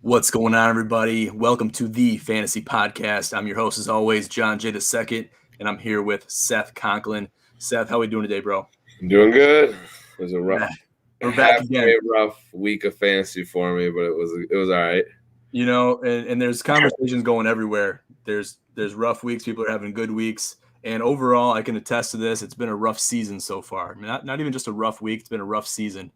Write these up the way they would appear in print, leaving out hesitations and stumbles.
What's going on, everybody? Welcome to the Fantasy Podcast. I'm your host, as always, John J. II, and I'm here with Seth Conklin. Seth, how are we doing today, bro? I'm doing good. It was a We're back again. rough week of fantasy for me, but it was all right. You know, and there's conversations going everywhere. There's rough weeks. People are having good weeks. And overall, I can attest to this. It's been a rough season so far. Not even just a rough week. It's been a rough season.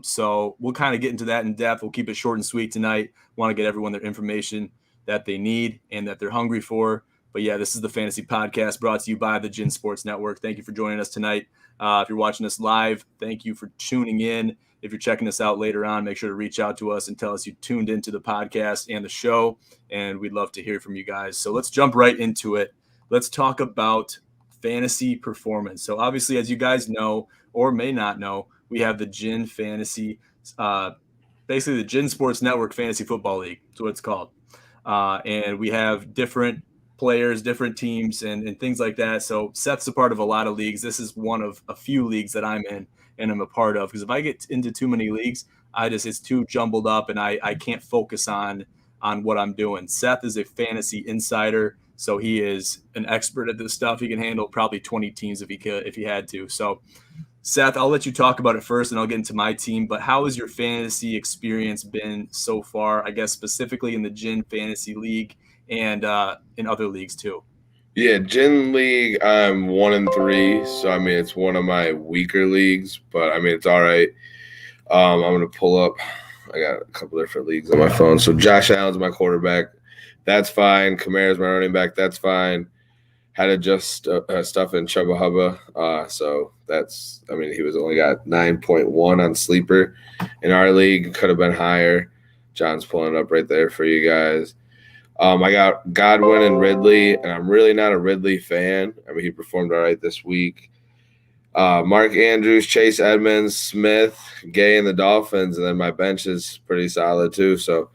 So we'll kind of get into that in depth. We'll keep it short and sweet tonight. Want to get everyone their information that they need and that they're hungry for. But yeah, this is the Fantasy Podcast brought to you by the GSN Sports Network. Thank you for joining us tonight. If you're watching us live, thank you for tuning in. If you're checking us out later on, make sure to reach out to us and tell us you tuned into the podcast and the show. And we'd love to hear from you guys. So let's jump right into it. Let's talk about fantasy performance. So obviously, as you guys know or may not know, we have the GIN Fantasy, basically the GIN Sports Network Fantasy Football League. That's what it's called. And we have different players, different teams, and things like that. So Seth's a part of a lot of leagues. This is one of a few leagues that I'm in and I'm a part of. Because if I get into too many leagues, it's too jumbled up and I can't focus on what I'm doing. Seth is a fantasy insider. So he is an expert at this stuff. He can handle probably 20 teams if he had to. So Seth, I'll let you talk about it first and I'll get into my team. But how has your fantasy experience been so far, I guess specifically in the GIN Fantasy League and in other leagues too? Yeah, GIN League, I'm 1-3. So, I mean, it's one of my weaker leagues, but I mean, it's all right. I'm going to pull up. I got a couple different leagues on my phone. So Josh Allen's my quarterback. That's fine. Kamara's my running back. That's fine. Had to just stuff in Chubba Hubba. So that's, I mean, he was only got 9.1 on Sleeper in our league. Could have been higher. John's pulling it up right there for you guys. I got Godwin and Ridley, and I'm really not a Ridley fan. I mean, he performed all right this week. Mark Andrews, Chase Edmonds, Smith, Gay, and the Dolphins, and then my bench is pretty solid too. So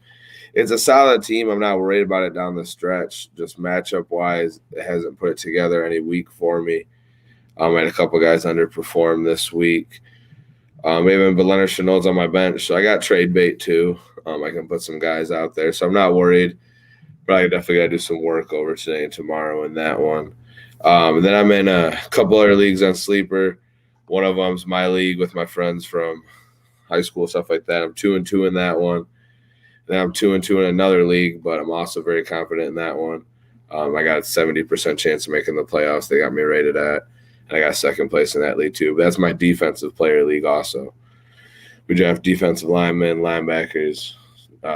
it's a solid team. I'm not worried about it down the stretch. Just matchup-wise, it hasn't put it together any week for me. I had a couple guys underperform this week. Even Leonard Chenault's on my bench, so I got trade bait too. I can put some guys out there, so I'm not worried. But I definitely got to do some work over today and tomorrow in that one. And then I'm in a couple other leagues on Sleeper. One of them's my league with my friends from high school, stuff like that. I'm 2-2 in that one. Then I'm 2-2 in another league, but I'm also very confident in that one. I got a 70% chance of making the playoffs. They got me rated at. And I got second place in that league too. But that's my defensive player league also. We draft defensive linemen, linebackers,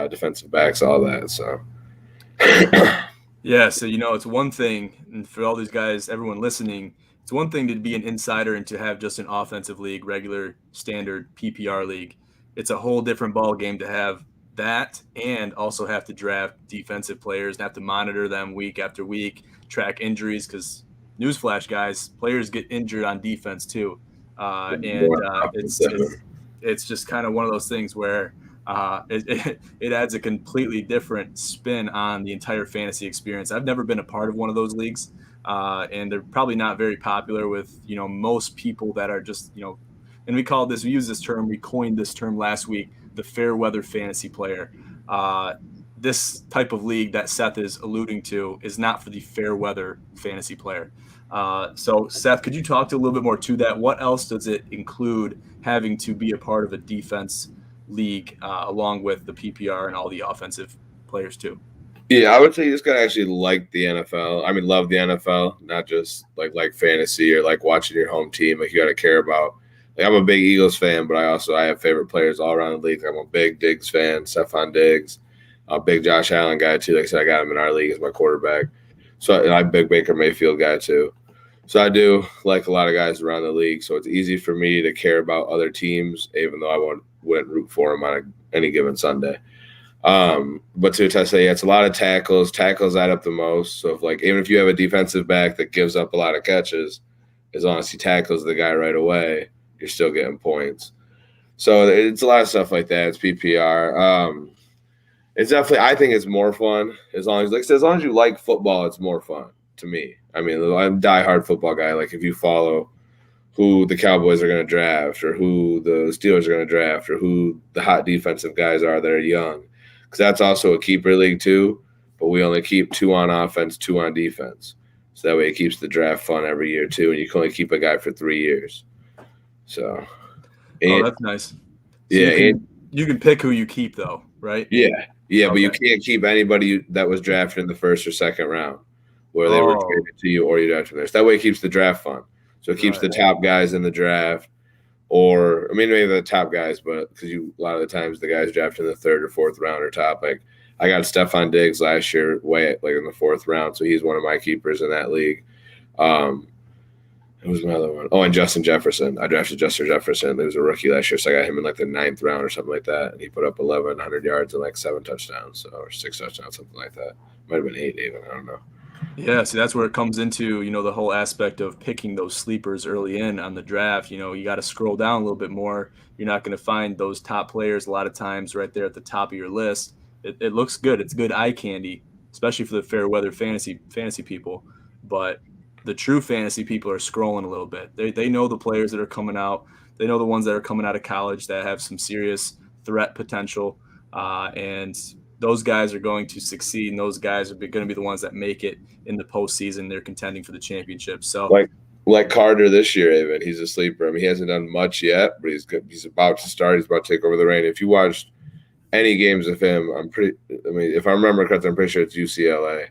defensive backs, all that. So Yeah, so it's one thing, and for all these guys, everyone listening, it's one thing to be an insider and to have just an offensive league, regular, standard PPR league. It's a whole different ball game to have that and also have to draft defensive players and have to monitor them week after week, track injuries, because newsflash, guys, players get injured on defense too. It's just kind of one of those things where it adds a completely different spin on the entire fantasy experience. I've never been a part of one of those leagues, and they're probably not very popular with most people that are just and we coined this term last week, the fair weather fantasy player. This type of league that Seth is alluding to is not for the fair weather fantasy player. So Seth, could you talk to a little bit more to that? What else does it include having to be a part of a defense league along with the PPR and all the offensive players too? Yeah, I would say you just gotta actually like the NFL. I mean, love the NFL, not just like fantasy or like watching your home team. Like you gotta care about. Like I'm a big Eagles fan, but I have favorite players all around the league. I'm a big Diggs fan, Stephon Diggs, a big Josh Allen guy too. Like I said, I got him in our league as my quarterback. So I'm a big Baker Mayfield guy too. So I do like a lot of guys around the league. So it's easy for me to care about other teams, even though I wouldn't root for them on any given Sunday. But to say, it's a lot of tackles. Tackles add up the most. So even if you have a defensive back that gives up a lot of catches, as long as he tackles the guy right away, you're still getting points. So it's a lot of stuff like that. It's PPR. It's definitely, I think it's more fun as long as you like football, it's more fun to me. I mean, I'm a diehard football guy. Like if you follow who the Cowboys are going to draft or who the Steelers are going to draft or who the hot defensive guys are that are young, because that's also a keeper league too. But we only keep 2 on offense, 2 on defense. So that way it keeps the draft fun every year too, and you can only keep a guy for 3 years. So, that's nice. So yeah, you can pick who you keep though, right? Yeah, okay. But you can't keep anybody that was drafted in the first or second round, where they were traded to you or you drafted there. So that way it keeps the draft fun. So it keeps the top guys in the draft, or maybe the top guys, but because a lot of the times the guys drafted in the 3rd or 4th round are top. Like I got Stephon Diggs last year, in the 4th round, so he's one of my keepers in that league. Who was my other one? Oh, and Justin Jefferson. I drafted Justin Jefferson. He was a rookie last year, so I got him in the 9th round or something like that. And he put up 1,100 yards and 7 touchdowns, or 6 touchdowns, something like that. Might have been 8 even. I don't know. Yeah, see, that's where it comes into, the whole aspect of picking those sleepers early in on the draft. You got to scroll down a little bit more. You're not going to find those top players a lot of times right there at the top of your list. It looks good. It's good eye candy, especially for the fair weather fantasy people. But the true fantasy people are scrolling a little bit. They know the players that are coming out. They know the ones that are coming out of college that have some serious threat potential. And those guys are going to succeed, and those guys are going to be the ones that make it in the postseason. They're contending for the championship. So, like Carter this year, even he's a sleeper. He hasn't done much yet, but he's good. He's about to start. He's about to take over the reign. If you watched any games of him, if I remember correctly, I'm pretty sure it's UCLA.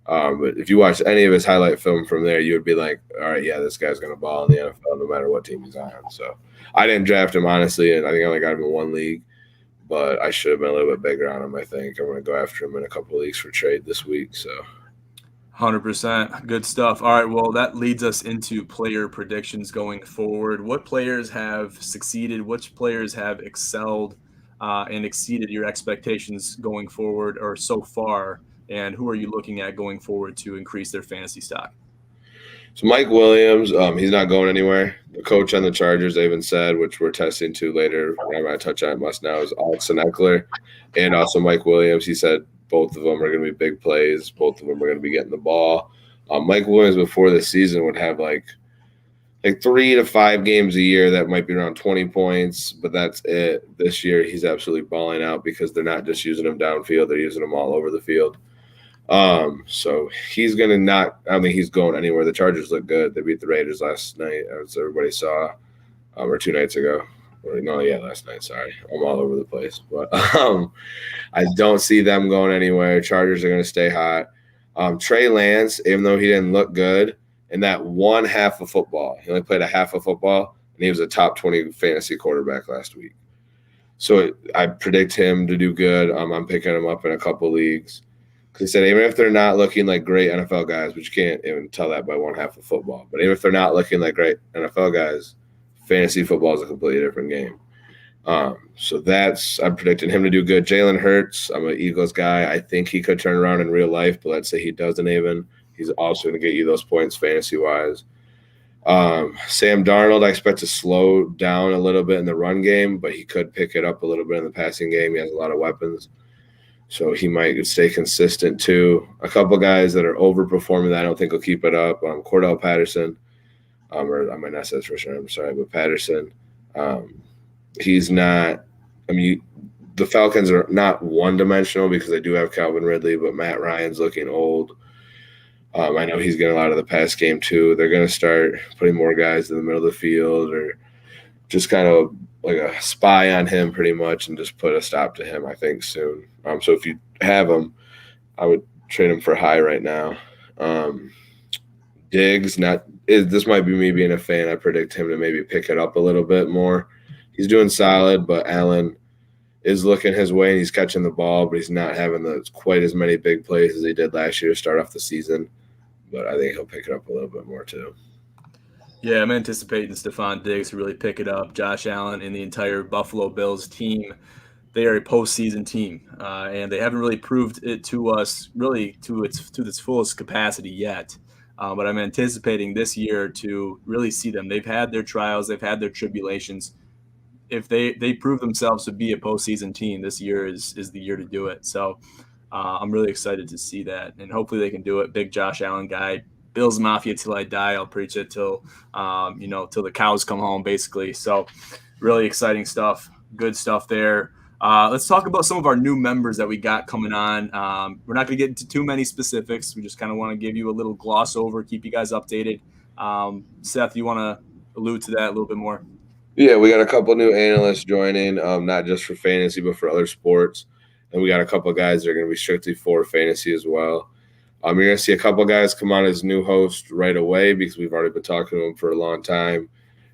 But if you watch any of his highlight film from there, you would be like, all right, yeah, this guy's going to ball in the NFL no matter what team he's on. So I didn't draft him, honestly, and I think I only got him in 1 league. But I should have been a little bit bigger on him, I think. I'm going to go after him in a couple of leagues for trade this week. So 100%. Good stuff. All right, well, that leads us into player predictions going forward. What players have succeeded? Which players have excelled and exceeded your expectations going forward or so far? And who are you looking at going forward to increase their fantasy stock? So Mike Williams, he's not going anywhere. The coach on the Chargers, they even said, which we're testing to later, I'm going to touch on it must now, is Austin Eckler and also Mike Williams. He said both of them are going to be big plays. Both of them are going to be getting the ball. Mike Williams before the season would have like 3 to 5 games a year that might be around 20 points, but that's it. This year he's absolutely balling out because they're not just using him downfield, they're using him all over the field. So he's going to not – I don't think he's going anywhere. The Chargers look good. They beat the Raiders last night, as everybody saw, or 2 nights ago. Last night. Sorry. I'm all over the place. But I don't see them going anywhere. Chargers are going to stay hot. Trey Lance, even though he didn't look good in that one half of football, he only played a half of football, and he was a top 20 fantasy quarterback last week. So I predict him to do good. I'm picking him up in a couple leagues. He said even if they're not looking like great NFL guys, which you can't even tell that by one half of football, but even if they're not looking like great NFL guys, fantasy football is a completely different game. So I'm predicting him to do good. Jalen Hurts, I'm an Eagles guy. I think he could turn around in real life, but let's say he doesn't even. He's also going to get you those points fantasy-wise. Sam Darnold, I expect to slow down a little bit in the run game, but he could pick it up a little bit in the passing game. He has a lot of weapons. So he might stay consistent too. A couple guys that are overperforming that I don't think will keep it up. Cordell Patterson, or I might not say this for sure. I'm sorry, but Patterson, he's not. The Falcons are not one-dimensional because they do have Calvin Ridley, but Matt Ryan's looking old. I know he's getting a lot of the pass game too. They're going to start putting more guys in the middle of the field, or just kind of like a spy on him pretty much and just put a stop to him, I think, soon. So if you have him, I would trade him for high right now. Diggs, this might be me being a fan. I predict him to maybe pick it up a little bit more. He's doing solid, but Allen is looking his way and he's catching the ball, but he's not having quite as many big plays as he did last year to start off the season. But I think he'll pick it up a little bit more too. Yeah, I'm anticipating Stephon Diggs to really pick it up. Josh Allen and the entire Buffalo Bills team, they are a postseason team, and they haven't really proved it to us really to its fullest capacity yet. But I'm anticipating this year to really see them. They've had their trials, they've had their tribulations. If they prove themselves to be a postseason team, this year is the year to do it. So I'm really excited to see that, and hopefully they can do it. Big Josh Allen guy. Bills Mafia till I die. I'll preach it till the cows come home, basically. So really exciting stuff. Good stuff there. Let's talk about some of our new members that we got coming on. We're not going to get into too many specifics. We just kind of want to give you a little gloss over, keep you guys updated. Seth, you want to allude to that a little bit more? Yeah, we got a couple new analysts joining, not just for fantasy, but for other sports. And we got a couple guys that are going to be strictly for fantasy as well. You're going to see a couple guys come on as new hosts right away because we've already been talking to them for a long time.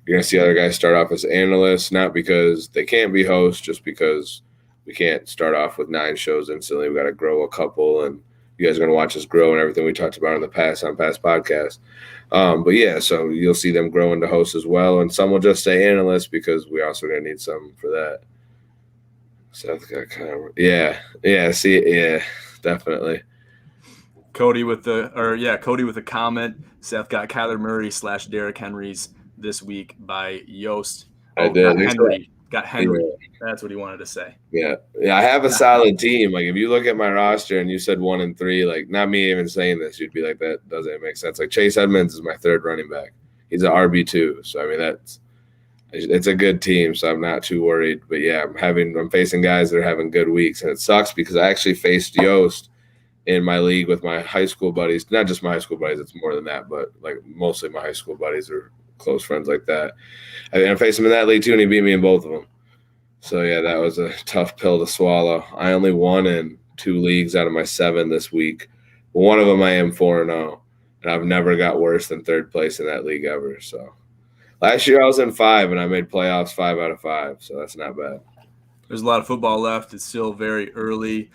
You're going to see other guys start off as analysts, not because they can't be hosts, just because we can't start off with 9 shows instantly. We got to grow a couple, and you guys are going to watch us grow and everything we talked about in the past on past podcasts. But yeah, so you'll see them grow into hosts as well, and some will just stay analysts because we also going to need some for that. Seth got kind of definitely. Cody with a comment. Seth got Kyler Murray / Derrick Henry's this week by Yost. I did. Got Henry. Yeah. That's what he wanted to say. Yeah. I have a solid team. Like, if you look at my roster and you said 1 and 3, like, not me even saying this, you'd be like, that doesn't make sense. Like, Chase Edmonds is my 3rd running back. He's an RB2. So I mean, it's a good team. So I'm not too worried. But yeah, I'm facing guys that are having good weeks, and it sucks because I actually faced Yost in my league with my high school buddies. Not just my high school buddies, it's more than that, but like mostly my high school buddies are close friends like that. I faced him in that league too, and he beat me in both of them. So yeah, that was a tough pill to swallow. I only won in 2 leagues out of my 7 this week. One of them I am 4-0, and I've never got worse than 3rd place in that league ever. So last year I was in 5, and I made playoffs 5 out of 5. So that's not bad. There's a lot of football left. It's still very early.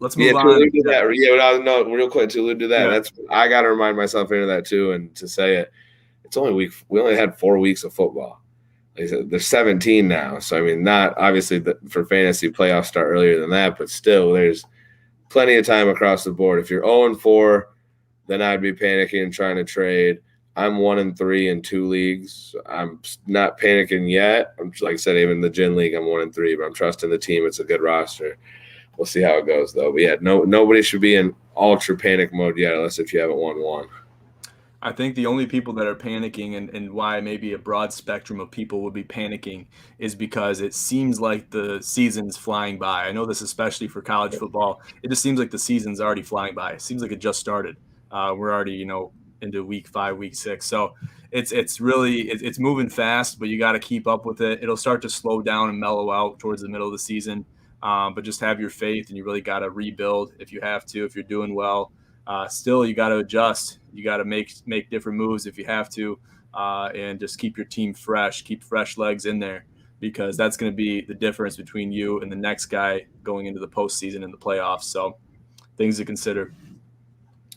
Let's move on. To that. Yeah, no, real quick to allude to that. Yeah. I got to remind myself into that too, and to say it. It's only we only had 4 weeks of football. Like I said, there's 17 now. So, I mean, not obviously for fantasy playoffs start earlier than that, but still there's plenty of time across the board. If you're 0-4, then I'd be panicking and trying to trade. I'm 1-3 in 2 leagues. I'm not panicking yet. I'm like I said, even in the Gin League, I'm 1-3, but I'm trusting the team. It's a good roster. We'll see how it goes, though. But yeah, nobody should be in ultra panic mode yet, unless if you haven't won 1. I think the only people that are panicking and why maybe a broad spectrum of people would be panicking is because it seems like the season's flying by. I know this especially for college football. It just seems like the season's already flying by. It seems like it just started. We're already, into week 5, week 6. So it's really moving fast, but you got to keep up with it. It'll start to slow down and mellow out towards the middle of the season. But just have your faith, and you really got to rebuild if you have to, if you're doing well. Still, you got to adjust. You got to make different moves if you have to, and just keep your team fresh, keep fresh legs in there, because that's going to be the difference between you and the next guy going into the postseason and the playoffs. So things to consider.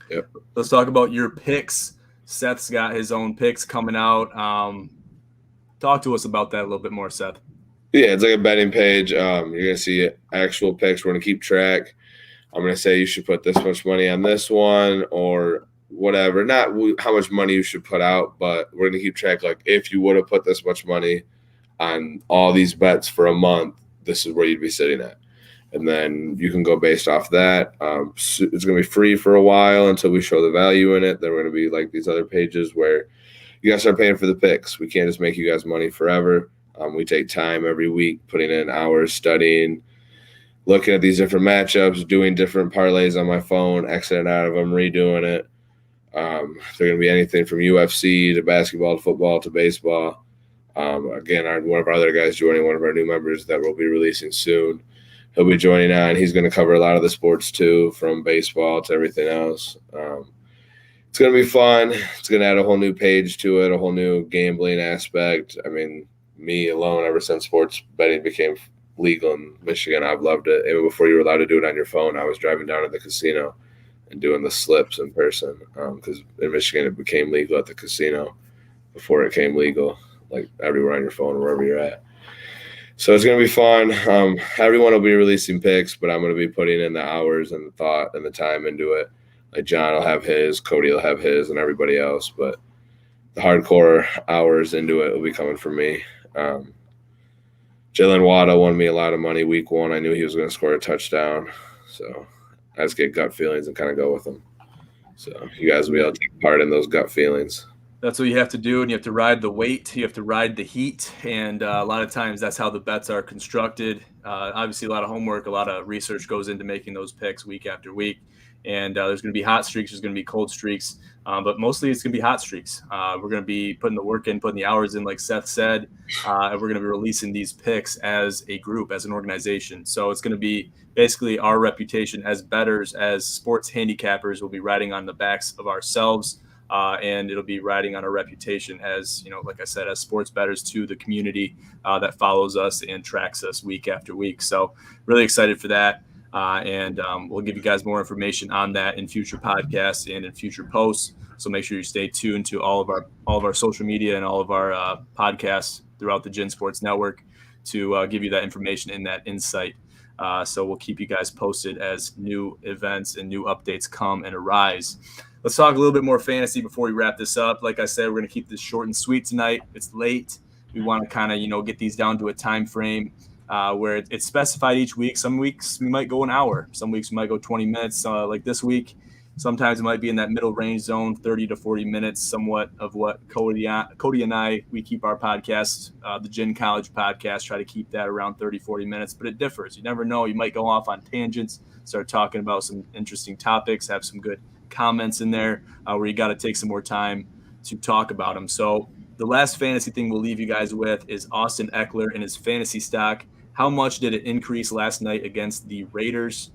Yep. Let's talk about your picks. Seth's got his own picks coming out. Talk to us about that a little bit more, Seth. Yeah, it's like a betting page. You're going to see actual picks. We're going to keep track. I'm going to say you should put this much money on this one or whatever. Not how much money you should put out, but we're going to keep track. Like, if you would have put this much money on all these bets for a month, this is where you'd be sitting at. And then you can go based off that. It's going to be free for a while until we show the value in it. Then we're going to be like these other pages where you guys start paying for the picks. We can't just make you guys money forever. We take time every week, putting in hours studying, looking at these different matchups, doing different parlays on my phone, exiting out of them, redoing it. They're going to be anything from UFC to basketball to football to baseball. Again, one of our other guys joining, one of our new members that we'll be releasing soon. He'll be joining on. He's going to cover a lot of the sports too, from baseball to everything else. It's going to be fun. It's going to add a whole new page to it, a whole new gambling aspect. I mean, me alone, ever since sports betting became legal in Michigan, I've loved it. Even before you were allowed to do it on your phone, I was driving down to the casino and doing the slips in person, because in Michigan it became legal at the casino before it became legal, like everywhere on your phone, wherever you're at. So it's going to be fun. Everyone will be releasing picks, but I'm going to be putting in the hours and the thought and the time into it. Like John will have his, Cody will have his, and everybody else. But the hardcore hours into it will be coming from me. Jalen Waddle won me a lot of money week 1. I knew he was going to score a touchdown. So I just get gut feelings and kind of go with him. So you guys will be able to take part in those gut feelings. That's what you have to do, and you have to ride the weight. You have to ride the heat, and a lot of times that's how the bets are constructed. Obviously, a lot of homework, a lot of research goes into making those picks week after week. And there's going to be hot streaks, there's going to be cold streaks, but mostly it's going to be hot streaks. We're going to be putting the work in, putting the hours in, like Seth said, and we're going to be releasing these picks as a group, as an organization. So it's going to be basically our reputation as bettors, as sports handicappers, will be riding on the backs of ourselves. And it'll be riding on our reputation as, like I said, as sports bettors to the community that follows us and tracks us week after week. So really excited for that. And we'll give you guys more information on that in future podcasts and in future posts. So make sure you stay tuned to all of our social media and all of our podcasts throughout the Gin Sports Network to give you that information and that insight. So we'll keep you guys posted as new events and new updates come and arise. Let's talk a little bit more fantasy before we wrap this up. Like I said, we're going to keep this short and sweet tonight. It's late. We want to kind of, get these down to a time frame where it's specified each week. Some weeks we might go an hour. Some weeks we might go 20 minutes. Like this week, sometimes it might be in that middle range zone, 30 to 40 minutes, somewhat of what Cody and I, we keep our podcast, the Gin College podcast, try to keep that around 30, 40 minutes. But it differs. You never know. You might go off on tangents, start talking about some interesting topics, have some good comments in there where you got to take some more time to talk about them. So the last fantasy thing we'll leave you guys with is Austin Eckler and his fantasy stock. How much did it increase last night against the Raiders?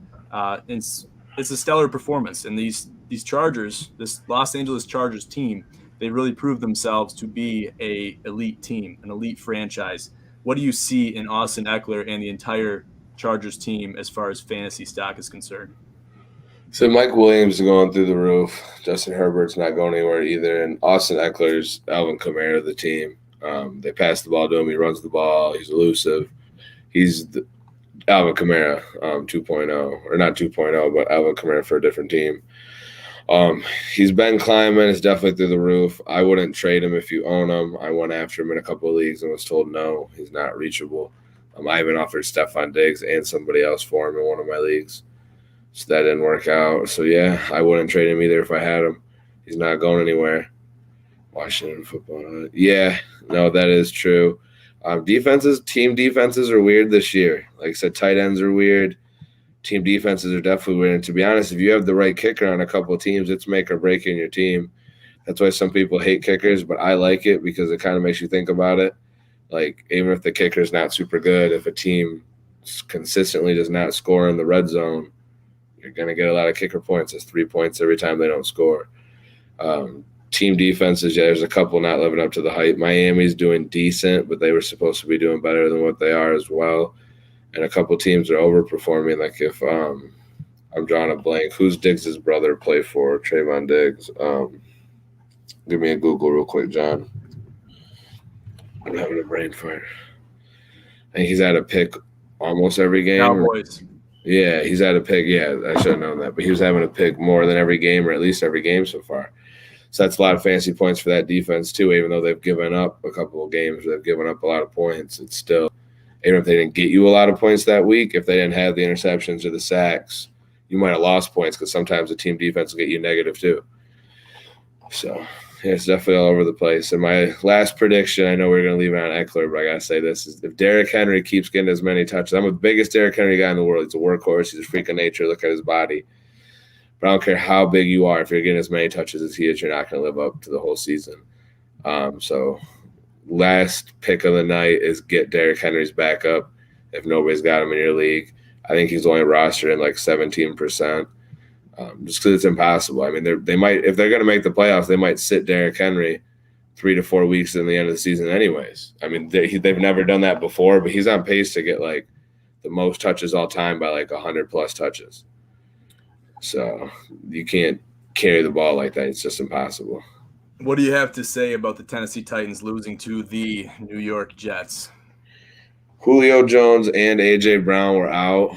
It's a stellar performance. And these Chargers, this Los Angeles Chargers team, they really proved themselves to be a elite team, an elite franchise. What do you see in Austin Eckler and the entire Chargers team as far as fantasy stock is concerned? So Mike Williams is going through the roof. Justin Herbert's not going anywhere either. And Austin Eckler's Alvin Kamara of the team. They pass the ball to him. He runs the ball. He's elusive. He's the Alvin Kamara 2.0, or not 2.0, but Alvin Kamara for a different team. He's been climbing. It's definitely through the roof. I wouldn't trade him if you own him. I went after him in a couple of leagues and was told no, he's not reachable. I even offered Stephon Diggs and somebody else for him in one of my leagues. So that didn't work out. So, yeah, I wouldn't trade him either if I had him. He's not going anywhere. Washington football. Yeah, no, that is true. Team defenses are weird this year. Like I said, tight ends are weird. Team defenses are definitely weird. And to be honest, if you have the right kicker on a couple of teams, it's make or break in your team. That's why some people hate kickers, but I like it because it kind of makes you think about it. Like, even if the kicker's not super good, if a team consistently does not score in the red zone, you're going to get a lot of kicker points. It's 3 points every time they don't score. Team defenses, there's a couple not living up to the hype. Miami's doing decent, but they were supposed to be doing better than what they are as well. And a couple teams are overperforming. Like if I'm drawing a blank, who's Diggs' brother play for? Trayvon Diggs. Give me a Google real quick, John. I'm having a brain fart. I think he's had a pick almost every game. Cowboys. Yeah, he's had a pick. Yeah, I should have known that. But he was having a pick more than every game, or at least every game so far. So that's a lot of fantasy points for that defense too, even though they've given up a couple of games. They've given up a lot of points. It's still, even if they didn't get you a lot of points that week, if they didn't have the interceptions or the sacks, you might have lost points because sometimes the team defense will get you negative too. So, yeah, it's definitely all over the place. And my last prediction, I know we're going to leave it on Eckler, but I got to say this, is if Derrick Henry keeps getting as many touches, I'm the biggest Derrick Henry guy in the world. He's a workhorse. He's a freak of nature. Look at his body. But I don't care how big you are. If you're getting as many touches as he is, you're not going to live up to the whole season. So last pick of the night is get Derrick Henry's backup if nobody's got him in your league. I think he's only rostered in like 17%, just because it's impossible. I mean, they might, if they're going to make the playoffs, they might sit Derrick Henry 3 to 4 weeks in the end of the season anyways. I mean, they've never done that before, but he's on pace to get like the most touches all time by like 100+ touches. So you can't carry the ball like that. It's just impossible. What do you have to say about the Tennessee Titans losing to the New York Jets? Julio Jones and A.J. Brown were out.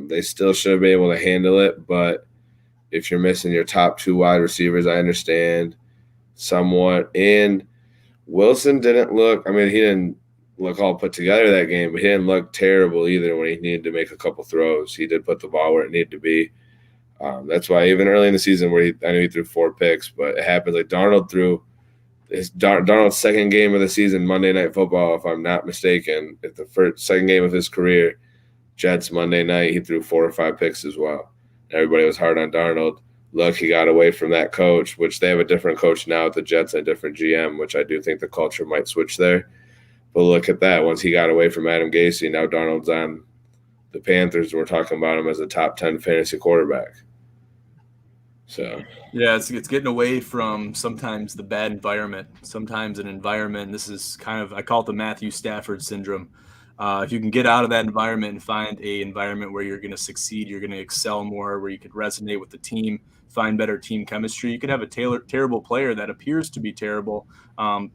They still should be able to handle it, but if you're missing your top 2 wide receivers, I understand somewhat. And Wilson didn't look – I mean, he didn't look all put together that game, but he didn't look terrible either when he needed to make a couple throws. He did put the ball where it needed to be. That's why even early in the season where I know he threw 4 picks, but it happens. Like Darnold threw it's Darnold's second game of the season, Monday Night Football, if I'm not mistaken. At the second game of his career, Jets Monday night, he threw 4 or 5 picks as well. Everybody was hard on Darnold. Look, he got away from that coach, which they have a different coach now at the Jets and a different GM, which I do think the culture might switch there. But look at that. Once he got away from Adam Gase, now Darnold's on the Panthers. We're talking about him as a top 10 fantasy quarterback. So yeah, it's getting away from sometimes the bad environment, sometimes an environment. This is kind of, I call it the Matthew Stafford syndrome. If you can get out of that environment and find a environment where you're going to succeed, you're going to excel more, where you could resonate with the team, find better team chemistry. You could have a terrible player that appears to be terrible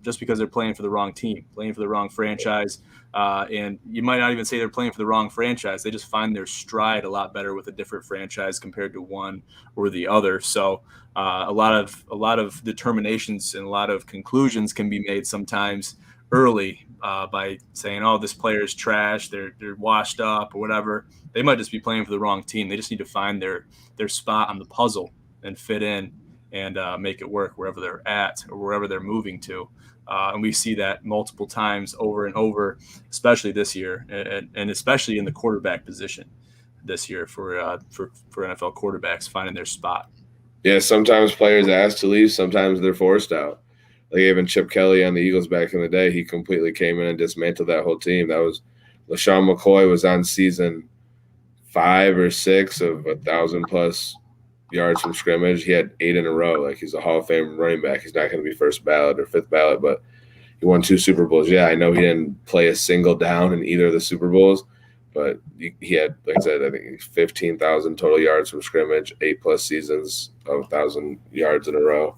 just because they're playing for the wrong team, playing for the wrong franchise. And you might not even say they're playing for the wrong franchise. They just find their stride a lot better with a different franchise compared to one or the other. So a lot of determinations and a lot of conclusions can be made sometimes early by saying, "Oh, this player is trash. They're washed up or whatever." They might just be playing for the wrong team. They just need to find their spot on the puzzle and fit in and make it work wherever they're at or wherever they're moving to. And we see that multiple times over and over, especially this year, and especially in the quarterback position this year for NFL quarterbacks finding their spot. Yeah, sometimes players ask to leave, sometimes they're forced out. Like even Chip Kelly on the Eagles back in the day, he completely came in and dismantled that whole team. That was LaShawn McCoy was on season 5 or 6 of 1,000+ yards from scrimmage. He had 8 in a row. Like he's a Hall of Fame running back. He's not going to be first ballot or fifth ballot, but he won 2 Super Bowls. Yeah, I know he didn't play a single down in either of the Super Bowls, but he had, like I said, I think 15,000 total yards from scrimmage, 8+ seasons of 1,000 yards in a row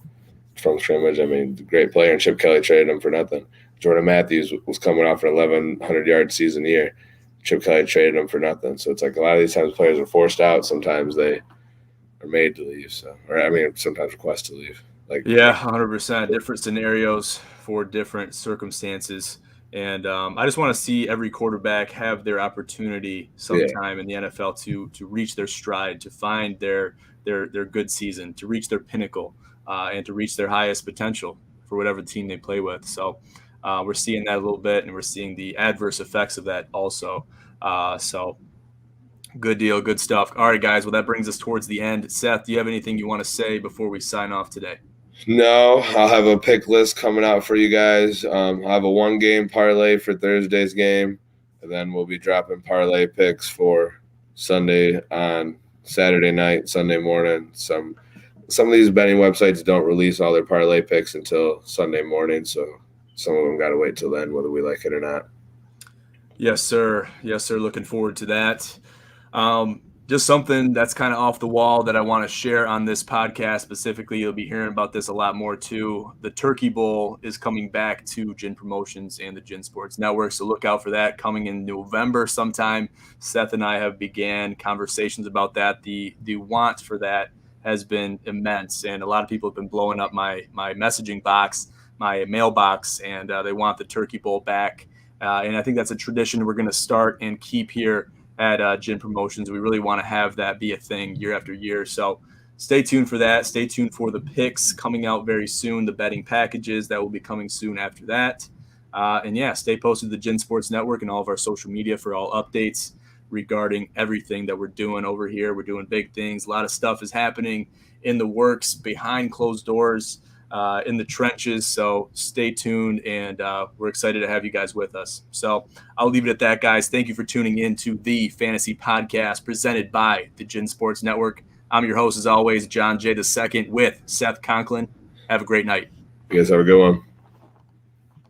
from scrimmage. I mean, great player, and Chip Kelly traded him for nothing. Jordan Matthews was coming off an 1,100-yard season year. Chip Kelly traded him for nothing. So it's like a lot of these times players are forced out. Sometimes they are made to leave. So, or I mean, sometimes request to leave. Like, yeah, 100%. Different scenarios for different circumstances. And I just want to see every quarterback have their opportunity sometime in the NFL to reach their stride, to find their good season, to reach their pinnacle, and to reach their highest potential for whatever team they play with. So we're seeing that a little bit, and we're seeing the adverse effects of that also. So good deal, good stuff. All right, guys. Well, that brings us towards the end. Seth, do you have anything you want to say before we sign off today? No, I'll have a pick list coming out for you guys. I'll have a 1-game parlay for Thursday's game, and then we'll be dropping parlay picks for Sunday on Saturday night, Sunday morning. Some of these betting websites don't release all their parlay picks until Sunday morning, so some of them got to wait till then, whether we like it or not. Yes, sir. Yes, sir. Looking forward to that. Just something that's kind of off the wall that I want to share on this podcast specifically. You'll be hearing about this a lot more too. The Turkey Bowl is coming back to Gin Promotions and the Gin Sports Network, so look out for that coming in November sometime. Seth and I have began conversations about that. The want for that has been immense, and a lot of people have been blowing up my messaging box, my mailbox, and they want the Turkey Bowl back. And I think that's a tradition we're going to start and keep here at Gin Promotions. We really want to have that be a thing year after year. So stay tuned for that. Stay tuned for the picks coming out very soon, the betting packages that will be coming soon after that. And yeah, stay posted to the Gin Sports Network and all of our social media for all updates regarding everything that we're doing over here. We're doing big things. A lot of stuff is happening in the works, behind closed doors, in the trenches. So stay tuned, and we're excited to have you guys with us. So I'll leave it at that, guys. Thank you for tuning in to the Fantasy Podcast presented by the Gin Sports Network. I'm your host, as always, John J. II with Seth Conklin. Have a great night. You guys have a good one.